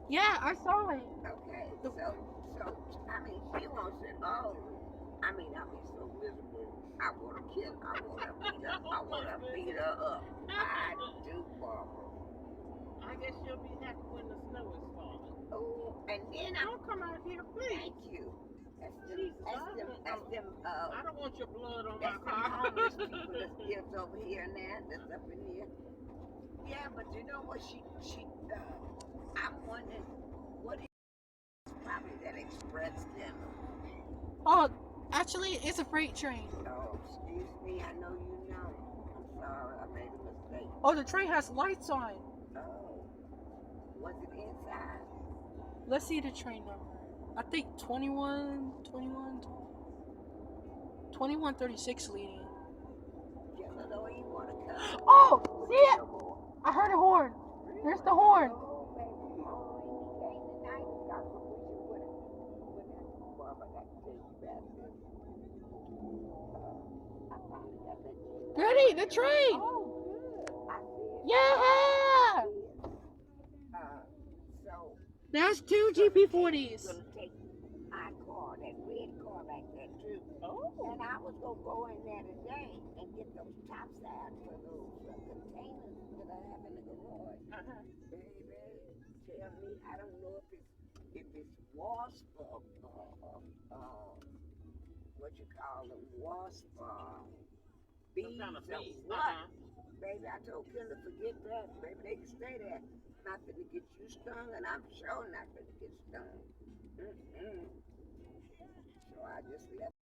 Yeah, I saw it. Okay, so, I mean, she wants it all. I mean, so miserable. I want to kill, I want to beat her up. I do, Barbara. I guess you'll be happy when the snow is falling. Oh, and then Don't come out here, please. thank you. Jesus, That's them, I don't want your blood on that's my them car. homeless people that lives over here now, that's up in here. Yeah, but you know what, I'm wondering, what is probably that express scandal. Oh, actually, it's a freight train. Oh, excuse me, I know you know. I'm sorry, I made a mistake. Oh, the train has lights on. Oh, was it inside? Let's see the train number. I think 2136 leading. Killer though, you want to come? Oh, see it? I heard a horn. There's the horn. Oh, baby, oh, he came tonight. That's what we should put it. Barbara, I got to tell you about this. I finally got that. Ready, the train. Oh, good. I see it. Yeah. So. That's two GP40s. Gonna take my car, that red car back there too. Oh. And I was gonna go in there today and get those tops out for those containers that I have in the garage. Baby, tell me, I don't know if it's wasp or what you call them, wasp bees kind of or bees. what? Baby, I told Kim to forget that. Baby, they can stay there. Not gonna get you stung, and I'm sure not gonna get stung. So I just left.